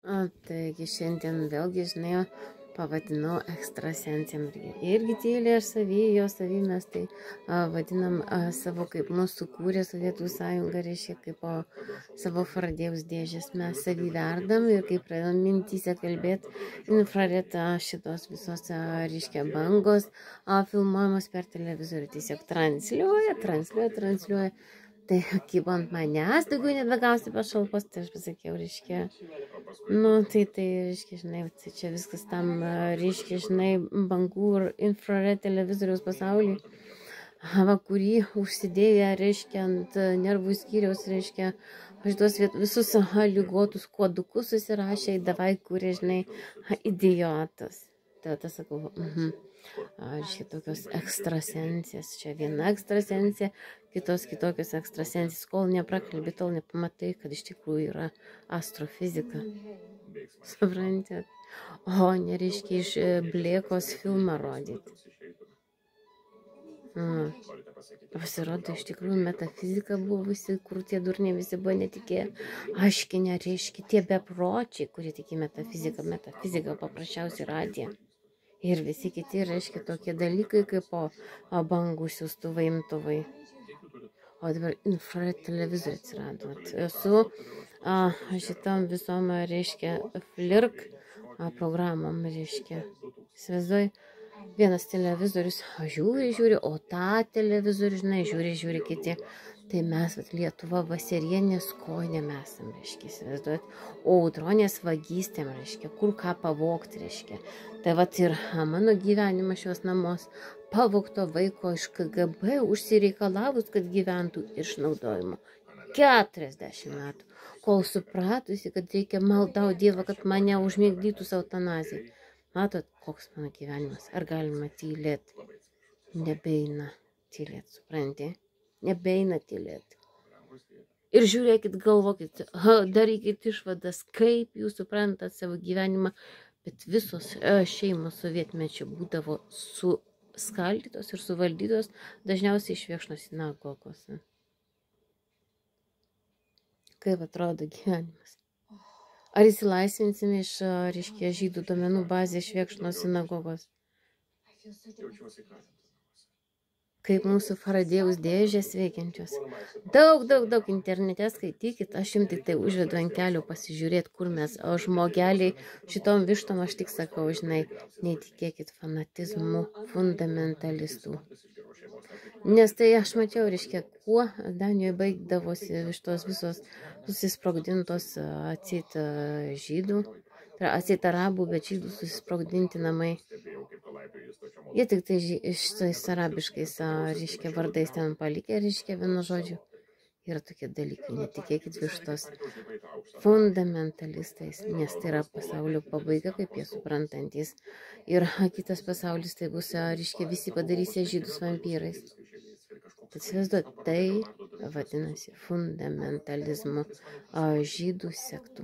Taigi šiandien vėlgi, žinai, pavadinau ekstrasensiam irgi tyliai aš savy mes tai vadinam savo, kaip mūsų kūrė Sovietų sąjunga, reiškia, kaip po savo Faradėjaus dėžės mes savy verdam ir kaip pradedam mintyse kalbėti, infrared šitos visos, reiškia, bangos filmuojamos per televizorių, tiesiog transliuoja. Tai kybo ant manęs, daugiau nebegausi pašalpos, tai aš pasakiau, reiškia, reiškia, žinai, tai čia viskas tam, reiškia, žinai, bangų ir infrared televizoriaus pasaulį, kurį užsidėję, reiškia, ant nervų skyriaus, reiškia, aš tuos visus ligotus kodukus susirašė, davai, kurie, žinai, idiotas. Tada sakau, reiškia, tokios ekstrasensės, čia viena ekstrasensė, kitos kitokios ekstrasensės, kol neprakalbi, tol nepamatai, kad iš tikrųjų yra astrofizika. Suprantėt? O nereiškia iš Blėkos filmą rodyti. Pasirodo, iš tikrųjų metafizika buvo visi, kur tie durniai visi buvo netikėję. Aiškiai nereiškia tie bepročiai, kurie tiki metafizika paprasčiausiai radė. Ir visi kiti, reiškia, tokie dalykai kaip bangų siųstuvai, imtuvai. O dabar infrared televizorių atsirado. Su šitam visom, reiškia, flirk programom, reiškia. Įsivaizduoju, vienas televizorius žiūri, o tą televizorių, žinai, žiūri kiti. Tai mes, Lietuva, vasarienės kojinėm esam, reiškia, įsivaizduojat, o audronės vagystėm, reiškia, kur ką pavogti, reiškia. Tai ir mano gyvenimas šios namos pavogto vaiko iš KGB užsireikalavus, kad gyventų išnaudojimo 40 metų, kol supratusi, kad reikia maldauti Dievą, kad mane užmigdytų eutanazijai. Matot, koks mano gyvenimas, ar galima tylėti? Nebeina tylėti, supranti? Nebeina tylėti. Ir žiūrėkit, galvokit, darykit išvadas, kaip jūs suprantat savo gyvenimą, bet visos šeimos sovietmečio būdavo suskaldytos ir suvaldytos dažniausiai iš Viekšnos sinagogos. Kaip atrodo gyvenimas? Ar įsilaisvinsime iš, reiškia, žydų duomenų bazės iš Viekšnos sinagogos? Kaip mūsų Faradėjaus dėžės veikiančios. Daug internete skaitykit, aš jums tik tai užvedu ant kelių pasižiūrėti, kur mes, o žmogeliai šitom vištom aš tik sakau, žinai, neįtikėkit fanatizmu fundamentalistų. Nes tai aš mačiau, reiškia, kuo Danijoje baigdavosi vištos visos susisprogdintos atseit žydų, atseit arabų, bet žydų susisprogdinti namai. Jie tik tai šitais arabiškais, reiškia, vardais ten palikę, reiškia, vienu žodžiu. Yra tokie dalykai, netikėkit vištos fundamentalistais, nes tai yra pasaulio pabaiga, kaip jie suprantantis. Ir kitas pasaulis tai bus, reiškia, visi padarysė žydus vampyrais. Tai įsivaizduot, tai vadinasi fundamentalizmu žydų sektų.